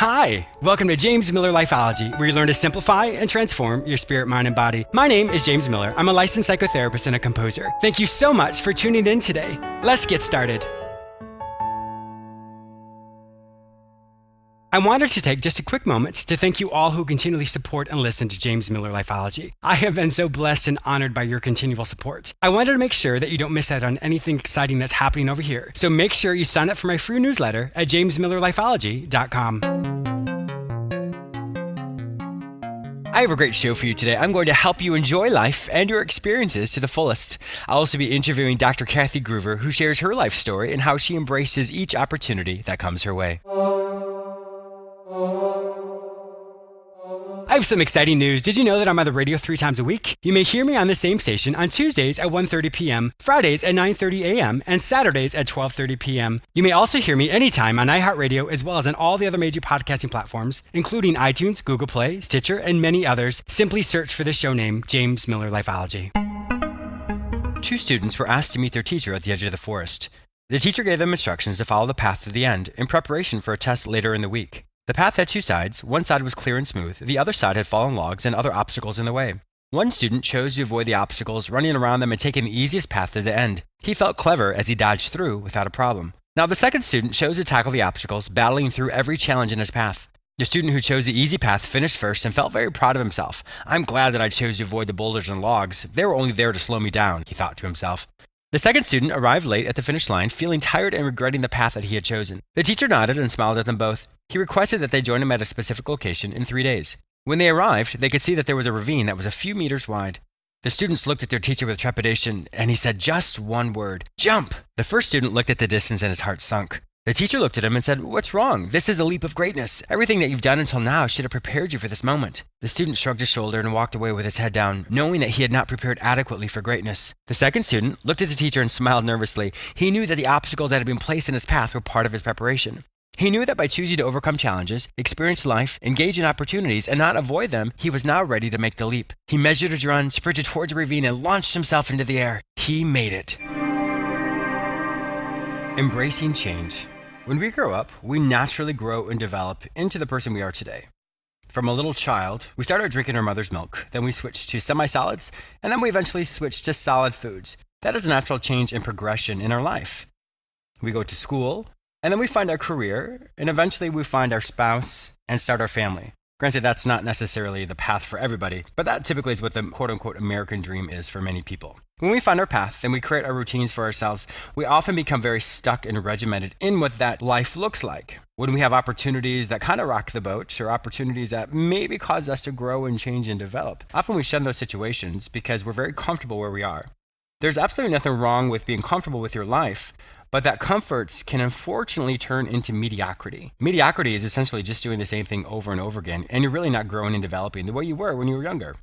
Hi, welcome to James Miller Lifeology, where you learn to simplify and transform your spirit, mind, and body. My name is James Miller. I'm a licensed psychotherapist and a composer. Thank you so much for tuning in today. Let's get started. I wanted to take just a quick moment to thank you all who continually support and listen to James Miller Lifeology. I have been so blessed and honored by your continual support. I wanted to make sure that you don't miss out on anything exciting that's happening over here. So make sure you sign up for my free newsletter at jamesmillerlifeology.com. I have a great show for you today. I'm going to help you enjoy life and your experiences to the fullest. I'll also be interviewing Dr. Kathy Gruver, who shares her life story and how she embraces each opportunity that comes her way. I have some exciting news. Did you know that I'm on the radio 3 times a week? You may hear me on the same station on Tuesdays at 1:30 p.m., Fridays at 9:30 a.m., and Saturdays at 12:30 p.m. You may also hear me anytime on iHeartRadio as well as on all the other major podcasting platforms, including iTunes, Google Play, Stitcher, and many others. Simply search for the show name, James Miller Lifeology. 2 students were asked to meet their teacher at the edge of the forest. The teacher gave them instructions to follow the path to the end in preparation for a test later in the week. The path had 2 sides. One side was clear and smooth. The other side had fallen logs and other obstacles in the way. One student chose to avoid the obstacles, running around them and taking the easiest path to the end. He felt clever as he dodged through without a problem. Now the second student chose to tackle the obstacles, battling through every challenge in his path. The student who chose the easy path finished first and felt very proud of himself. "I'm glad that I chose to avoid the boulders and logs. They were only there to slow me down," he thought to himself. The second student arrived late at the finish line, feeling tired and regretting the path that he had chosen. The teacher nodded and smiled at them both. He requested that they join him at a specific location in 3 days. When they arrived, they could see that there was a ravine that was a few meters wide. The students looked at their teacher with trepidation, and he said just one word: "Jump!" The first student looked at the distance and his heart sunk. The teacher looked at him and said, "What's wrong? This is the leap of greatness. Everything that you've done until now should have prepared you for this moment." The student shrugged his shoulder and walked away with his head down, knowing that he had not prepared adequately for greatness. The second student looked at the teacher and smiled nervously. He knew that the obstacles that had been placed in his path were part of his preparation. He knew that by choosing to overcome challenges, experience life, engage in opportunities, and not avoid them, he was now ready to make the leap. He measured his run, sprinted towards a ravine, and launched himself into the air. He made it. Embracing change. When we grow up, we naturally grow and develop into the person we are today. From a little child, we start out drinking our mother's milk, then we switch to semi-solids, and then we eventually switch to solid foods. That is a natural change and progression in our life. We go to school, and then we find our career, and eventually we find our spouse and start our family. Granted, that's not necessarily the path for everybody, but that typically is what the quote-unquote American dream is for many people. When we find our path and we create our routines for ourselves, we often become very stuck and regimented in what that life looks like. When we have opportunities that kind of rock the boat, or opportunities that maybe cause us to grow and change and develop, often we shun those situations because we're very comfortable where we are. There's absolutely nothing wrong with being comfortable with your life, but that comfort can unfortunately turn into mediocrity. Mediocrity is essentially just doing the same thing over and over again, and you're really not growing and developing the way you were when you were younger.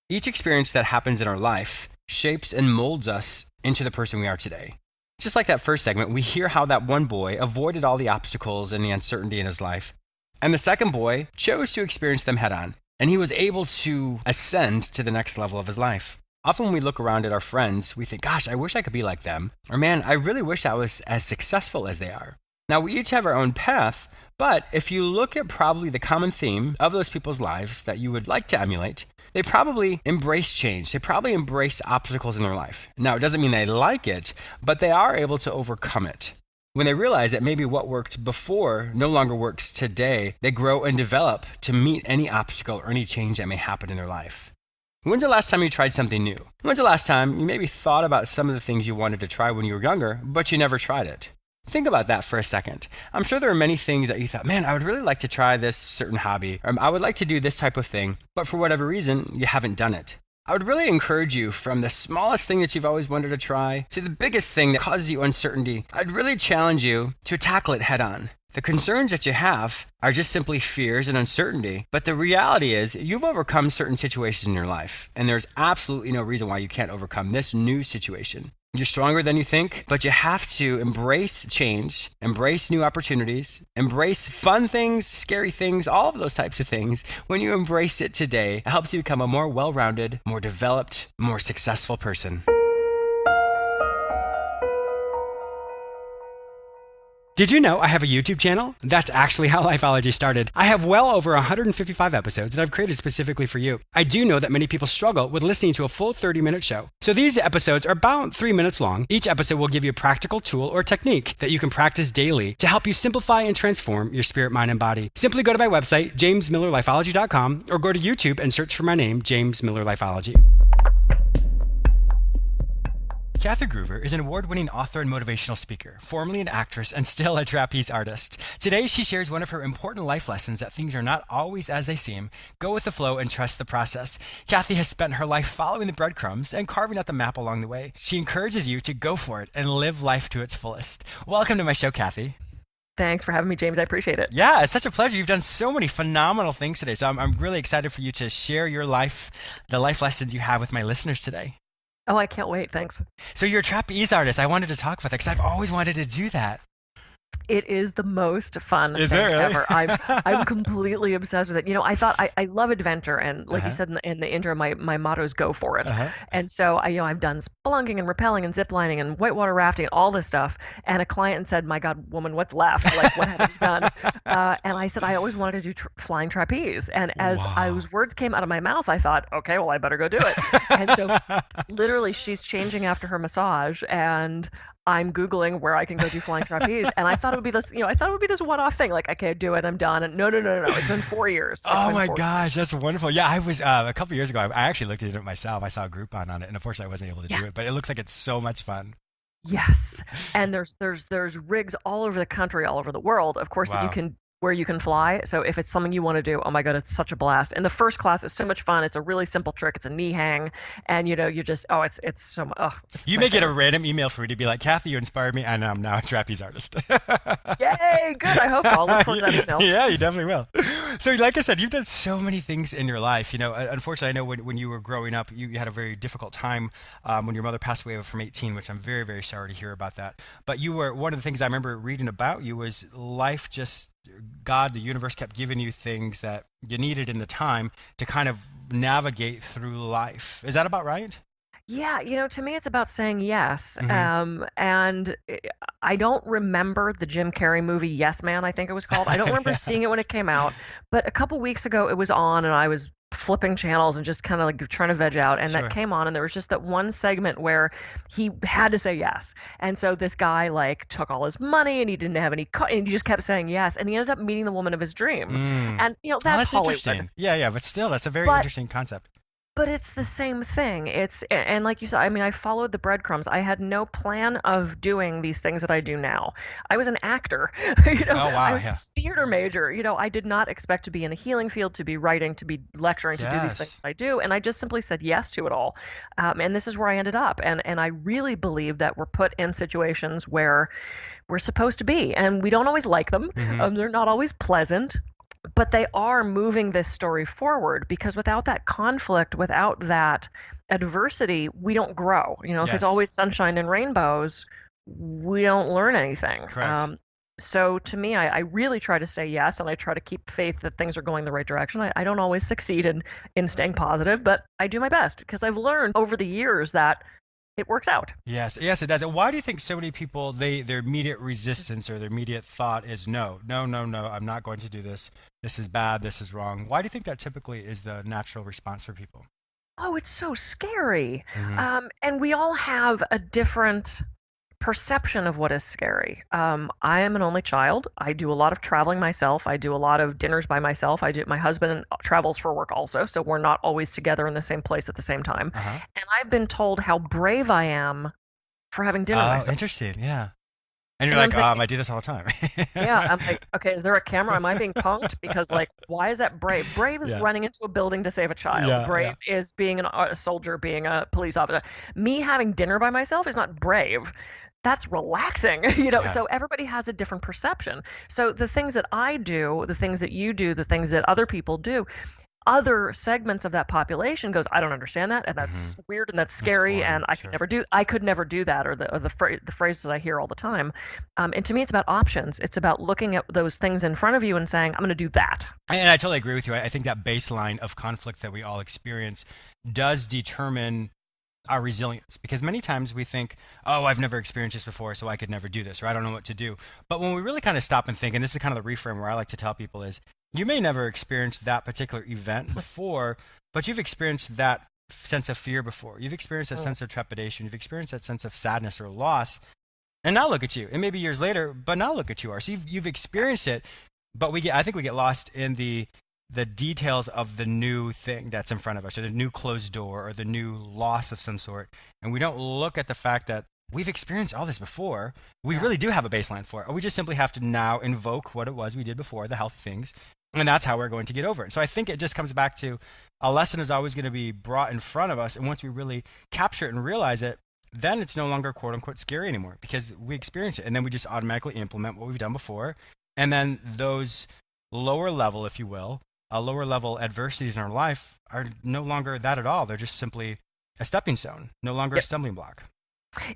Each experience that happens in our life shapes and molds us into the person we are today. Just like that first segment, we hear how that one boy avoided all the obstacles and the uncertainty in his life, and the second boy chose to experience them head on, and he was able to ascend to the next level of his life. Often when we look around at our friends, we think, "Gosh, I wish I could be like them," or "Man, I really wish I was as successful as they are." Now, we each have our own path, but if you look at probably the common theme of those people's lives that you would like to emulate, they probably embrace change. They probably embrace obstacles in their life. Now, it doesn't mean they like it, but they are able to overcome it. When they realize that maybe what worked before no longer works today, they grow and develop to meet any obstacle or any change that may happen in their life. When's the last time you tried something new? When's the last time you maybe thought about some of the things you wanted to try when you were younger, but you never tried it? Think about that for a second. I'm sure there are many things that you thought, "Man, I would really like to try this certain hobby," or "I would like to do this type of thing," but for whatever reason, you haven't done it. I would really encourage you, from the smallest thing that you've always wanted to try to the biggest thing that causes you uncertainty, I'd really challenge you to tackle it head on. The concerns that you have are just simply fears and uncertainty, but the reality is you've overcome certain situations in your life, and there's absolutely no reason why you can't overcome this new situation. You're stronger than you think, but you have to embrace change, embrace new opportunities, embrace fun things, scary things, all of those types of things. When you embrace it today, it helps you become a more well-rounded, more developed, more successful person. Did you know I have a YouTube channel? That's actually how Lifeology started. I have well over 155 episodes that I've created specifically for you. I do know that many people struggle with listening to a full 30-minute show. So these episodes are about 3 minutes long. Each episode will give you a practical tool or technique that you can practice daily to help you simplify and transform your spirit, mind, and body. Simply go to my website, jamesmillerlifeology.com, or go to YouTube and search for my name, James Miller Lifeology. Kathy Gruver is an award-winning author and motivational speaker, formerly an actress and still a trapeze artist. Today, she shares one of her important life lessons that things are not always as they seem. Go with the flow and trust the process. Kathy has spent her life following the breadcrumbs and carving out the map along the way. She encourages you to go for it and live life to its fullest. Welcome to my show, Kathy. Thanks for having me, James. I appreciate it. Yeah, it's such a pleasure. You've done so many phenomenal things today. So I'm really excited for you to share your life, the life lessons you have with my listeners today. Oh, I can't wait. Thanks. So you're a trapeze artist. I wanted to talk about that because I've always wanted to do that. It is the most fun thing really? ever. I'm completely obsessed with it. You know, I thought I love adventure, and like you said in the intro, my motto is go for it. And so I've done spelunking and rappelling and ziplining and whitewater rafting and all this stuff. And a client said, "My God, woman, what's left? Like, what have you done?" And I said, "I always wanted to do flying trapeze." And as those words came out of my mouth, I thought, "Okay, well, I better go do it." And so, literally, she's changing after her massage, and I'm Googling where I can go do flying trapeze, and I thought it would be this, one-off thing. Like, okay, do it, I'm done. And no. It's been 4 years. Oh my gosh, that's wonderful. Yeah, I was a couple years ago. I actually looked into it myself. I saw a Groupon on it, and unfortunately, I wasn't able to do it. But it looks like it's so much fun. Yes, and there's rigs all over the country, all over the world, of course, that you can fly. So if it's something you want to do, oh my God, it's such a blast. And the first class is so much fun. It's a really simple trick. It's a knee hang. And you just, it's so much. Oh, you may get a random email for me to be like, Kathy, you inspired me, and I'm now a trapeze artist. Yay, good. I hope I'll look forward to that email. Yeah, you definitely will. So like I said, you've done so many things in your life. You know, unfortunately, I know when you were growing up, you had a very difficult time when your mother passed away from 18, which I'm very, very sorry to hear about that. But one of the things I remember reading about you was life just, God, the universe kept giving you things that you needed in the time to kind of navigate through life. Is that about right? Yeah, to me, it's about saying yes. And I don't remember the Jim Carrey movie, Yes Man, I think it was called. I don't remember seeing it when it came out, but a couple weeks ago it was on, and I was flipping channels and just kind of like trying to veg out, and that came on, and there was just that one segment where he had to say yes. And so this guy like took all his money, and he didn't have any and he just kept saying yes, and he ended up meeting the woman of his dreams. And that's Hollywood. Interesting. Yeah, but still, that's a very interesting concept. But it's the same thing. And like you said, I followed the breadcrumbs. I had no plan of doing these things that I do now. I was an actor. I was a theater major. I did not expect to be in a healing field, to be writing, to be lecturing, to do these things that I do. And I just simply said yes to it all. And this is where I ended up. And I really believe that we're put in situations where we're supposed to be. And we don't always like them. They're not always pleasant. But they are moving this story forward, because without that conflict, without that adversity, we don't grow. If it's always sunshine and rainbows, we don't learn anything. Correct. So to me, I really try to say yes, and I try to keep faith that things are going the right direction. I don't always succeed in staying positive, but I do my best, because I've learned over the years that it works out. Yes, it does. And why do you think so many people, their immediate resistance or their immediate thought is no, I'm not going to do this. This is bad. This is wrong. Why do you think that typically is the natural response for people? Oh, it's so scary. And we all have a different perception of what is scary. I am an only child. I do a lot of traveling myself. I do a lot of dinners by myself. My husband travels for work also, so we're not always together in the same place at the same time. And I've been told how brave I am for having dinner myself. Oh, interesting. Yeah. And you're like, I do this all the time. Yeah, I'm like, okay, is there a camera? Am I being punked? Because like, why is that brave? Brave is running into a building to save a child. Brave is being a soldier, being a police officer. Me having dinner by myself is not brave. That's relaxing, so everybody has a different perception. So the things that I do, the things that you do, the things that other people do, other segments of that population goes, I don't understand that, and that's weird, and that's scary, and I could never do that, or the phrases I hear all the time. And to me, it's about options. It's about looking at those things in front of you and saying, I'm going to do that. And I totally agree with you. I think that baseline of conflict that we all experience does determine our resilience, because many times we think, oh, I've never experienced this before, so I could never do this, or I don't know what to do. But when we really kind of stop and think, and this is kind of the reframe where I like to tell people is, you may never experience that particular event before, but you've experienced that sense of fear before. You've experienced that sense of trepidation. You've experienced that sense of sadness or loss. And now look at you. And maybe years later, but now look at you are. So you've experienced it, but I think we get lost in the details of the new thing that's in front of us, or the new closed door, or the new loss of some sort. And we don't look at the fact that we've experienced all this before. We really do have a baseline for it. Or we just simply have to now invoke what it was we did before, the healthy things. And that's how we're going to get over it. So I think it just comes back to a lesson is always going to be brought in front of us. And once we really capture it and realize it, then it's no longer quote unquote scary anymore, because we experience it. And then we just automatically implement what we've done before. And then those lower level, if you will, lower level adversities in our life are no longer that at all. They're just simply a stepping stone, no longer a stumbling block.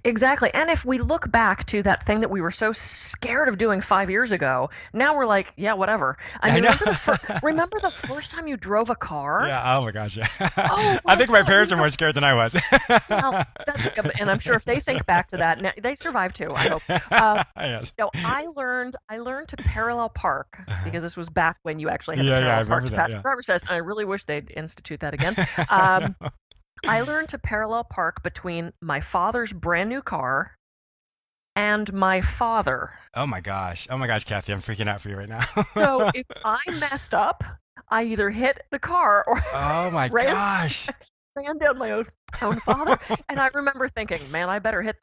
Exactly. And if we look back to that thing that we were so scared of doing 5 years ago, now we're like, yeah, whatever. I mean, remember the first time you drove a car? Yeah. Oh my gosh. Yeah. I think my parents are more scared than I was. Well, and I'm sure if they think back to that, they survived too, I hope. Yes. I learned to parallel park, because this was back when you actually had to parallel park to pass the driver's test. And I really wish they'd institute that again. I learned to parallel park between my father's brand new car and my father. Oh my gosh, Kathy, I'm freaking out for you right now. So if I messed up, I either hit the car or oh my gosh, ran down my own father. And I remember thinking, man, I better hit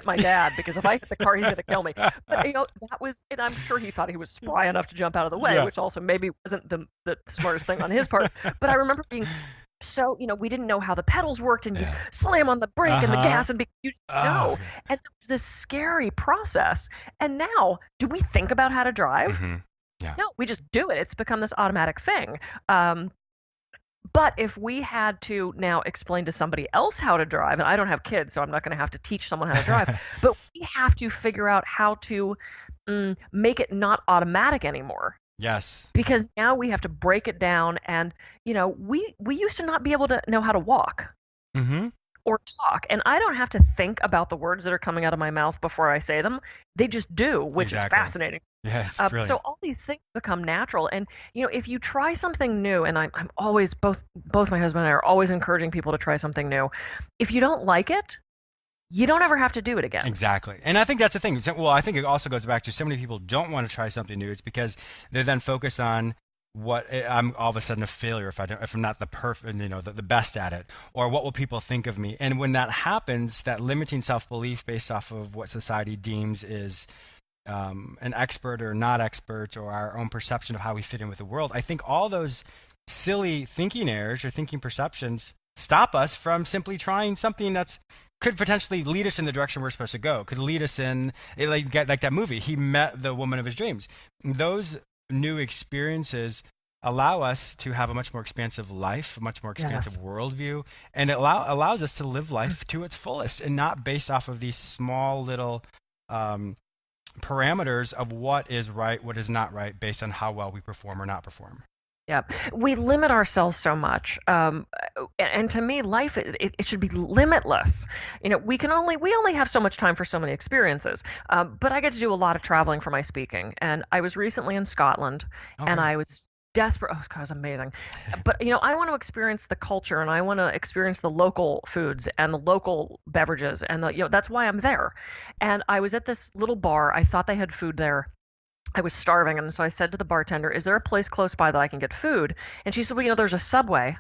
my dad, because if I hit the car, he's gonna kill me. But that was, and I'm sure he thought he was spry enough to jump out of the way, which also maybe wasn't the smartest thing on his part. But I remember being so, we didn't know how the pedals worked, and you slam on the brake and the gas, and you didn't know. And it was this scary process. And now, do we think about how to drive? Mm-hmm. Yeah. No, we just do it. It's become this automatic thing. But if we had to now explain to somebody else how to drive, and I don't have kids, so I'm not going to have to teach someone how to drive, but we have to figure out how to make it not automatic anymore. Yes. Because now we have to break it down, and we used to not be able to know how to walk or talk, and I don't have to think about the words that are coming out of my mouth before I say them. They just do, which is fascinating. Yes, so all these things become natural, and if you try something new, and I'm always both my husband and I are always encouraging people to try something new. If you don't like it, you don't ever have to do it again. Exactly. And I think that's the thing. Well, I think it also goes back to so many people don't want to try something new. It's because they then focus on what I'm all of a sudden a failure if I'm not the perfect, the best at it, or what will people think of me? And when that happens, that limiting self-belief based off of what society deems is an expert or not expert, or our own perception of how we fit in with the world, I think all those silly thinking errors or thinking perceptions stop us from simply trying something that's could potentially lead us in the direction we're supposed to go, could lead us in, like that movie, he met the woman of his dreams. Those new experiences allow us to have a much more expansive life, a much more expansive worldview, and it allows us to live life to its fullest and not based off of these small little parameters of what is right, what is not right, based on how well we perform or not perform. Yeah, we limit ourselves so much, and to me, life it should be limitless. We only have so much time for so many experiences. But I get to do a lot of traveling for my speaking, and I was recently in Scotland, and I was desperate. Oh, God, it was amazing. But I want to experience the culture, and I want to experience the local foods and the local beverages, and that's why I'm there. And I was at this little bar. I thought they had food there. I was starving, and so I said to the bartender, is there a place close by that I can get food? And she said, well, there's a Subway.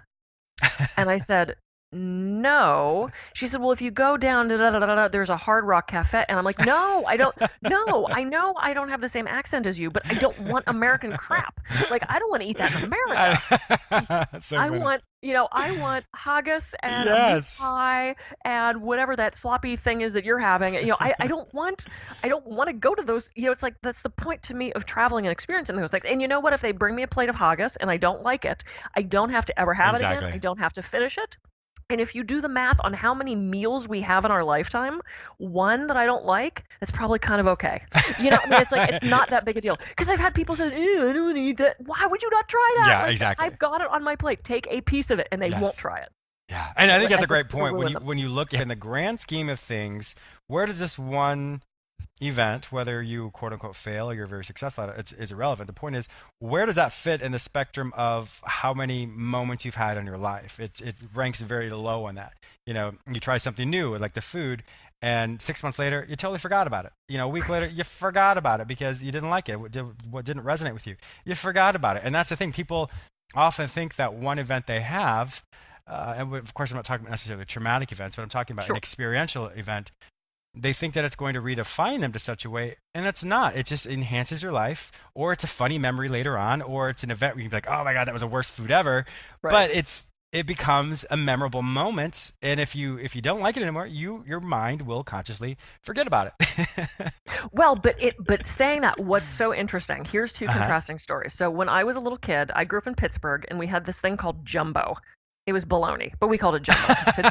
And I said, no. She said, well, if you go down, there's a Hard Rock Cafe. And I'm like, no, I don't. No, I know I don't have the same accent as you, but I don't want American crap. Like, I don't want to eat that in America. So I want haggis and a meat pie and whatever that sloppy thing is that you're having. I don't want to go to those. It's like that's the point to me of traveling and experiencing those things. And you know what? If they bring me a plate of haggis and I don't like it, I don't have to ever have it again. I don't have to finish it. And if you do the math on how many meals we have in our lifetime, one that I don't like, that's probably kind of okay. It's like, it's not that big a deal. Because I've had people say, I don't want to eat that. Why would you not try that? Yeah, exactly. I've got it on my plate. Take a piece of it, and they won't try it. Yeah, and I think that's a as if great to point. ruin them. When you look in the grand scheme of things, where does this one event, whether you quote unquote fail or you're very successful at it, is irrelevant. The point is, where does that fit in the spectrum of how many moments you've had in your life? It ranks very low on that. You try something new, like the food, and 6 months later, you totally forgot about it. A week later, you forgot about it because you didn't like it. What didn't resonate with you? You forgot about it. And that's the thing. People often think that one event they have, and of course, I'm not talking about necessarily traumatic events, but I'm talking about Sure. an experiential event. They think that it's going to redefine them to such a way, and it's not. It just enhances your life, or it's a funny memory later on, or it's an event where you can be like, oh my God, that was the worst food ever. Right. But it becomes a memorable moment, and if you don't like it anymore, your mind will consciously forget about it. Well, but saying that, what's so interesting? Here's two contrasting stories. So when I was a little kid, I grew up in Pittsburgh, and we had this thing called jumbo. It was bologna, but we called it jumbo because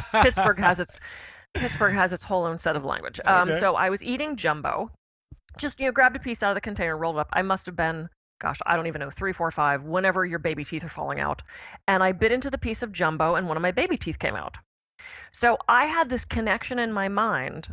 Pittsburgh has its whole own set of language. Okay. So I was eating jumbo, just grabbed a piece out of the container, rolled it up. I must have been, gosh, I don't even know, 3, 4, 5, whenever your baby teeth are falling out. And I bit into the piece of jumbo, and one of my baby teeth came out. So I had this connection in my mind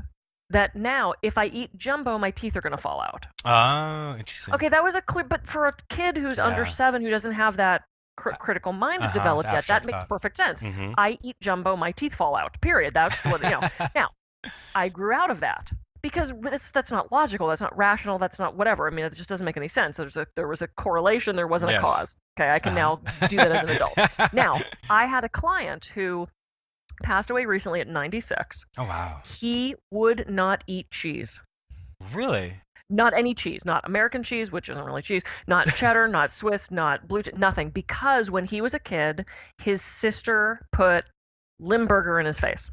that now, if I eat jumbo, my teeth are going to fall out. Oh, interesting. Okay, that was a clear, but for a kid who's under 7 who doesn't have that critical mind developed yet, that makes perfect sense. Mm-hmm. I eat jumbo, my teeth fall out. Period. That's what Now, I grew out of that because that's not logical. That's not rational. That's not whatever. I mean, it just doesn't make any sense. There was a correlation. There wasn't a cause. Okay, I can now do that as an adult. Now, I had a client who passed away recently at 96. Oh wow. He would not eat cheese. Really? Not any cheese, not American cheese, which isn't really cheese, not cheddar, not Swiss, not blue cheese, nothing. Because when he was a kid, his sister put Limburger in his face.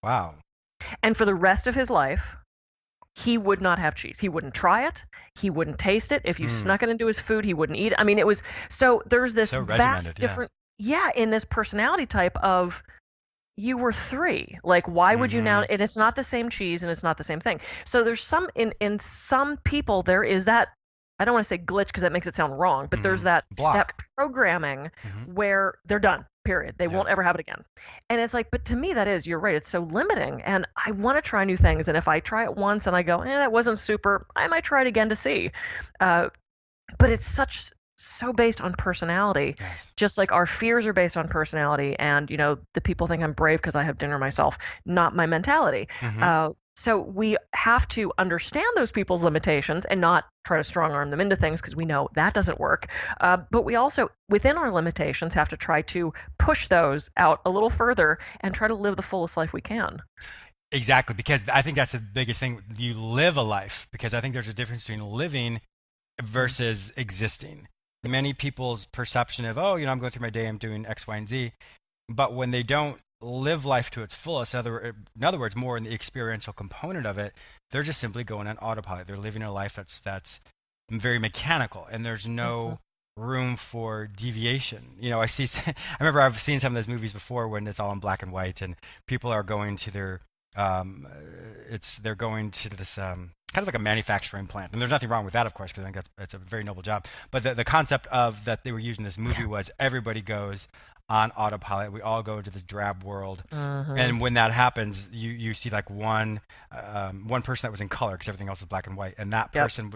Wow. And for the rest of his life, he would not have cheese. He wouldn't try it. He wouldn't taste it. If you snuck it into his food, he wouldn't eat it. I mean, it was, so there's this vast different, in this personality type of, you were 3. Like, why would you now? And it's not the same cheese, and it's not the same thing. So there's some in some people there is that. I don't want to say glitch because that makes it sound wrong, but there's that block, that programming where they're done. Period. They won't ever have it again. And it's like, but to me, you're right. It's so limiting, and I want to try new things. And if I try it once and I go, that wasn't super, I might try it again to see. But it's so based on personality, just like our fears are based on personality. And the people think I'm brave because I have dinner myself, not my mentality. So we have to understand those people's limitations and not try to strong arm them into things because we know that doesn't work. But we also, within our limitations, have to try to push those out a little further and try to live the fullest life we can. Exactly, because I think that's the biggest thing. You live a life, because I think there's a difference between living versus existing. Many people's perception of, I'm going through my day, I'm doing X, Y, and Z. But when they don't live life to its fullest, in other words, more in the experiential component of it, they're just simply going on autopilot. They're living a life that's very mechanical, and there's no room for deviation. I remember I've seen some of those movies before when it's all in black and white, and people are going to their, they're going to this, kind of like a manufacturing plant. And there's nothing wrong with that, of course, because I think it's a very noble job. But the concept of that they were using this movie was everybody goes on autopilot. We all go into this drab world. And when that happens, you see like one person that was in color because everything else was black and white. And that person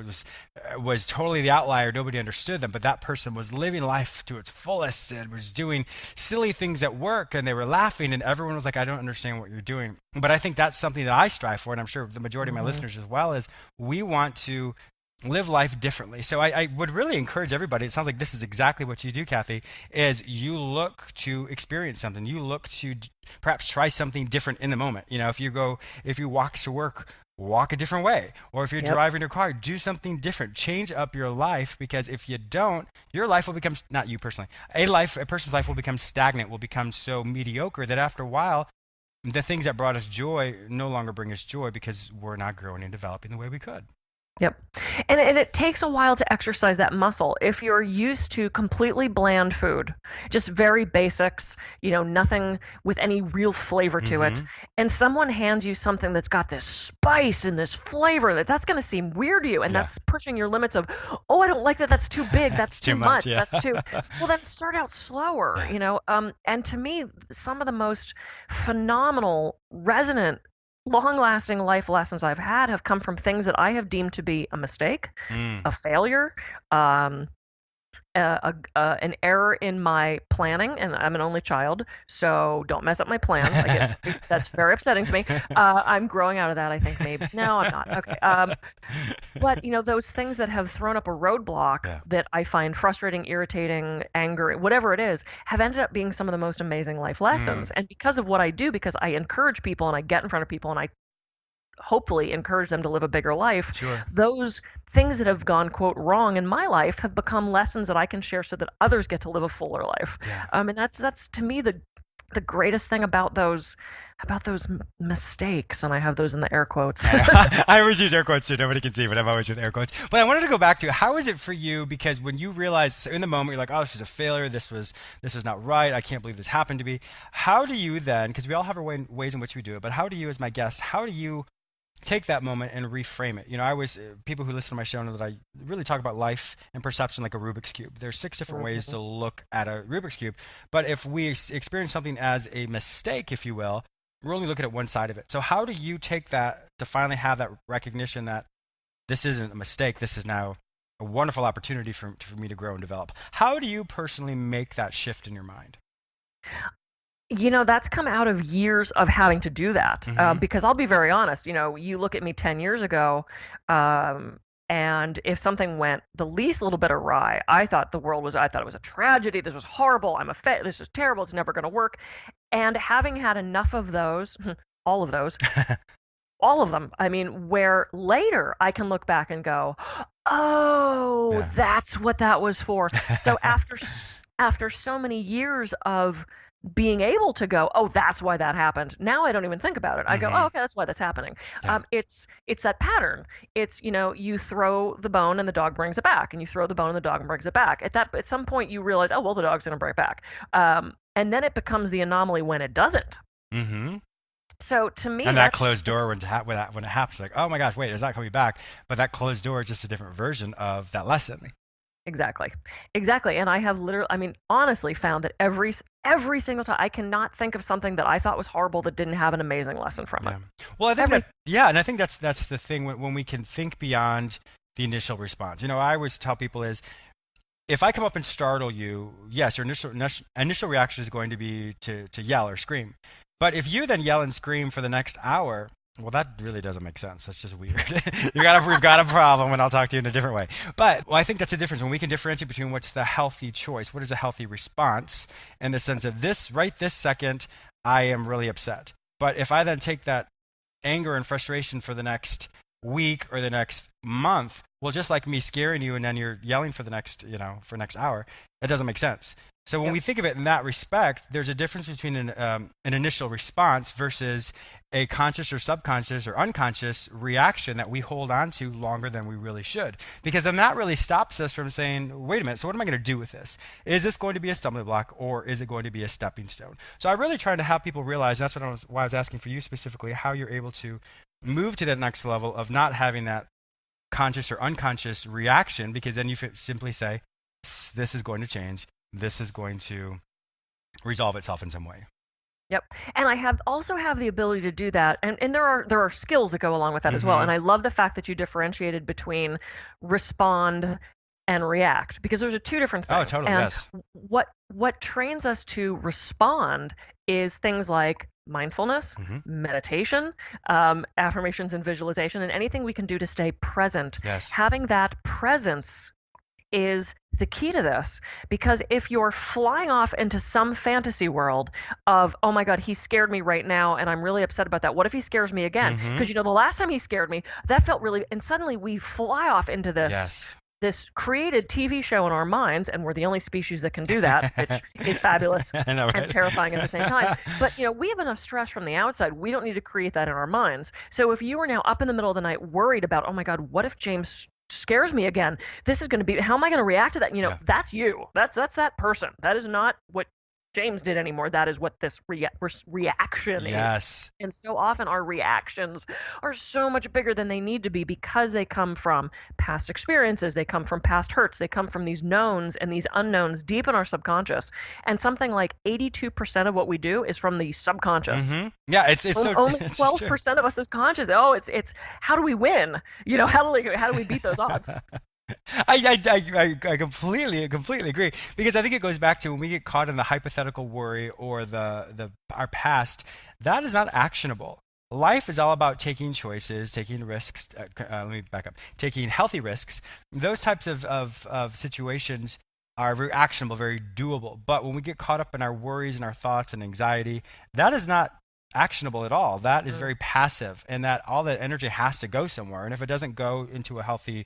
was totally the outlier. Nobody understood them. But that person was living life to its fullest and was doing silly things at work, and they were laughing, and everyone was like, I don't understand what you're doing. But I think that's something that I strive for, and I'm sure the majority of my listeners as well, is we want to live life differently. So I would really encourage everybody, it sounds like this is exactly what you do, Kathy, is you look to experience something. You look to perhaps try something different in the moment. If you walk to work, walk a different way. Or if you're driving your car, do something different. Change up your life, because if you don't, your life will become, not you personally, a person's life will become stagnant, will become so mediocre that after a while, the things that brought us joy no longer bring us joy because we're not growing and developing the way we could. Yep. And it takes a while to exercise that muscle. If you're used to completely bland food, just very basics, nothing with any real flavor to it, Mm-hmm. and someone hands you something that's got this spice and this flavor, that's going to seem weird to you, and Yeah. that's pushing your limits of, oh, I don't like that. That's too big. That's It's too too much. much. Yeah. That's too. Well, then start out slower, Yeah. And to me, some of the most phenomenal, resonant long-lasting life lessons I've had have come from things that I have deemed to be a mistake, Mm. a failure, um, an error in my planning, and I'm an only child, so don't mess up my plans. That's very upsetting to me. I'm growing out of that, I think maybe. No, I'm not. Okay. But those things that have thrown up a roadblock Yeah. that I find frustrating, irritating, anger, whatever it is, have ended up being some of the most amazing life Mm. lessons. And because of what I do, because I encourage people and I get in front of people and I hopefully encourage them to live a bigger life, Sure. those things that have gone quote wrong in my life have become lessons that I can share so that others get to live a fuller life. Yeah. And that's to me the greatest thing about those mistakes, and I have those in the air quotes. I always use air quotes so nobody can see, but I'm always with air quotes. But I wanted to go back to how is it for you? Because when you realize, so in the moment, you're like, "Oh, this was a failure. This was not right. I can't believe this happened to me." How do you then? Because we all have our ways in which we do it. But how do you, as my guest, how do you take that moment and reframe it? I always people who listen to my show know that I really talk about life and perception like a Rubik's cube. There's 6 different ways Mhm. to look at a Rubik's cube, but if we experience something as a mistake, if you will, we're only looking at one side of it. So how do you take that to finally have that recognition that this isn't a mistake, this is now a wonderful opportunity for me to grow and develop? How do you personally make that shift in your mind? That's come out of years of having to do that. Mm-hmm. Because I'll be very honest, you look at me 10 years ago, and if something went the least little bit awry, I thought it was a tragedy. This was horrible. This is terrible. It's never going to work. And having had enough of those, all of those, all of them, I mean, where later I can look back and go, oh, Yeah. that's what that was for. So after so many years of being able to go, oh, that's why that happened. Now I don't even think about it. I go, Mm-hmm. oh, okay, that's why that's happening. Yeah. It's that pattern. It's you throw the bone and the dog brings it back, and you throw the bone and the dog brings it back. At some point you realize, oh well, the dog's gonna bring it back, and then it becomes the anomaly when it doesn't. Mm-hmm. So to me, And that that's closed door when it happens, like, oh my gosh, wait, it's not coming back. But that closed door is just a different version of that lesson. exactly, exactly. And I have literally, I mean, honestly, found that every single time I cannot think of something that I thought was horrible that didn't have an amazing lesson from it. Yeah. Well, I think Every that, yeah, and I think that's the thing when we can think beyond the initial response. I always tell people is if I come up and startle you, yes, your initial reaction is going to be to yell or scream. But if you then yell and scream for the next hour, well, that really doesn't make sense. That's just weird. We've got a problem, and I'll talk to you in a different way. But I think that's a difference when we can differentiate between what's the healthy choice, what is a healthy response, in the sense of this second, I am really upset. But if I then take that anger and frustration for the next week or the next month, well, just like me scaring you and then you're yelling for the next, for next hour, it doesn't make sense. So when Yep. we think of it in that respect, there's a difference between an initial response versus a conscious or subconscious or unconscious reaction that we hold on to longer than we really should. Because then that really stops us from saying, wait a minute, so what am I going to do with this? Is this going to be a stumbling block or is it going to be a stepping stone? So I really try to have people realize, and that's why I was asking for you specifically, how you're able to move to that next level of not having that conscious or unconscious reaction, because then you simply say, this is going to change. This is going to resolve itself in some way. Yep. And I also have the ability to do that. And there are skills that go along with that as well. Mm-hmm. And I love the fact that you differentiated between respond and react, because those are two different Oh, things. totally. And Yes. what trains us to respond is things like mindfulness, Mm-hmm. meditation, affirmations and visualization, and anything we can do to stay present. Yes. Having that presence is the key to this, because if you're flying off into some fantasy world of, oh my god, he scared me right now and I'm really upset about that, what if he scares me again? Mm-hmm. Because the last time he scared me, that felt really, and suddenly we fly off into this Yes. this created TV show in our minds, and we're the only species that can do that, which is fabulous and terrifying at the same time. But, we have enough stress from the outside. We don't need to create that in our minds. So if you are now up in the middle of the night worried about, oh my God, what if James scares me again? This is going to be, how am I going to react to that? That's you. That's that person. That is not what James did anymore. That is what this reaction is. And so often our reactions are so much bigger than they need to be because they come from past experiences. They come from past hurts. They come from these knowns and these unknowns deep in our subconscious. And something like 82% of what we do is from the subconscious. Mm-hmm. Yeah, it's only 12% of us is conscious. Oh, it's how do we win? How do we beat those odds? I completely agree, because I think it goes back to when we get caught in the hypothetical worry or our past, that is not actionable. Life is all about taking choices, taking risks. Let me back up. Taking healthy risks. Those types of situations are very actionable, very doable. But when we get caught up in our worries and our thoughts and anxiety, that is not actionable at all. That is very passive, and that all that energy has to go somewhere. And if it doesn't go into a healthy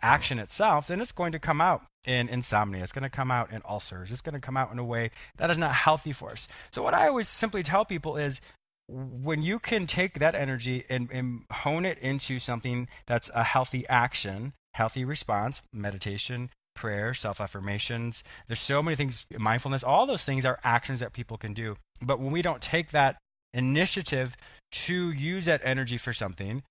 action itself, then it's going to come out in insomnia. It's going to come out in ulcers. It's going to come out in a way that is not healthy for us. So what I always simply tell people is, when you can take that energy and hone it into something that's a healthy action, healthy response, meditation, prayer, self-affirmations, there's so many things, mindfulness, all those things are actions that people can do. But when we don't take that initiative to use that energy for something,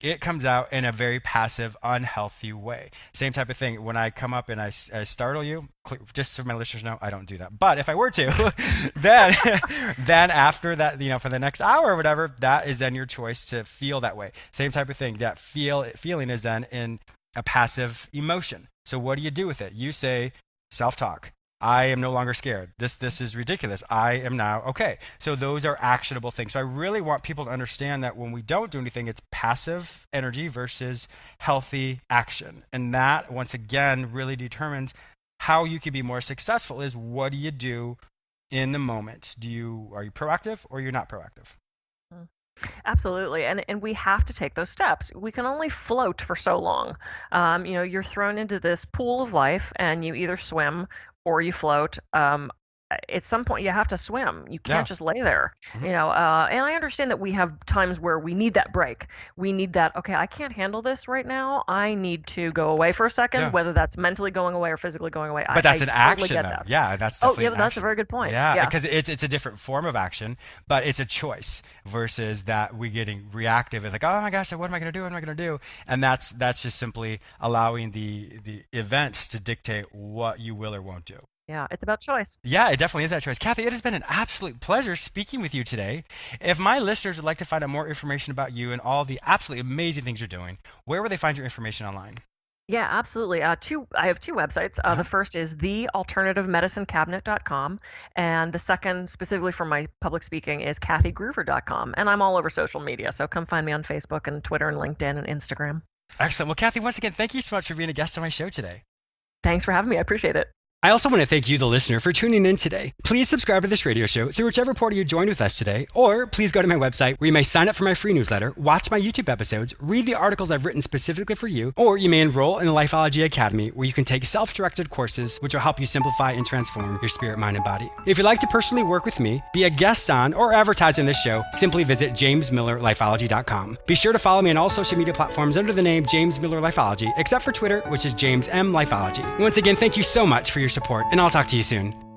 it comes out in a very passive, unhealthy way. Same type of thing. When I come up and I startle you, just so my listeners know, I don't do that. But if I were to, then after that, for the next hour or whatever, that is then your choice to feel that way. Same type of thing. That feeling is then in a passive emotion. So what do you do with it? You say self-talk. I am no longer scared. This is ridiculous. I am now okay. So those are actionable things. So I really want people to understand that when we don't do anything, it's passive energy versus healthy action. And that, once again, really determines how you can be more successful. Is what do you do in the moment? Are you proactive or you're not proactive? Absolutely. And we have to take those steps. We can only float for so long. You're thrown into this pool of life, and you either swim or you float. At some point you have to swim. You can't just lay there. Mm-hmm. And I understand that we have times where we need that break. We need that, okay, I can't handle this right now. I need to go away for a second, whether that's mentally going away or physically going away. But that's an action, though. That. Yeah, that's definitely an that's a very good point. Yeah, because it's a different form of action, but it's a choice versus that we getting reactive. It's like, oh my gosh, what am I going to do? What am I going to do? And that's just simply allowing the event to dictate what you will or won't do. Yeah, it's about choice. Yeah, it definitely is that choice. Kathy, it has been an absolute pleasure speaking with you today. If my listeners would like to find out more information about you and all the absolutely amazing things you're doing, where will they find your information online? Yeah, absolutely. I have two websites. The first is thealternativeMedicineCabinet.com, and the second, specifically for my public speaking, is KathyGruver.com. And I'm all over social media, so come find me on Facebook and Twitter and LinkedIn and Instagram. Excellent. Well, Kathy, once again, thank you so much for being a guest on my show today. Thanks for having me. I appreciate it. I also want to thank you, the listener, for tuning in today. Please subscribe to this radio show through whichever portal you joined with us today, or please go to my website where you may sign up for my free newsletter, watch my YouTube episodes, read the articles I've written specifically for you, or you may enroll in the Lifeology Academy, where you can take self-directed courses which will help you simplify and transform your spirit, mind, and body. If you'd like to personally work with me, be a guest on, or advertise on this show, simply visit JamesMillerLifeology.com. Be sure to follow me on all social media platforms under the name James Miller Lifeology, except for Twitter, which is James M. Lifeology. Once again, thank you so much for your support, and I'll talk to you soon.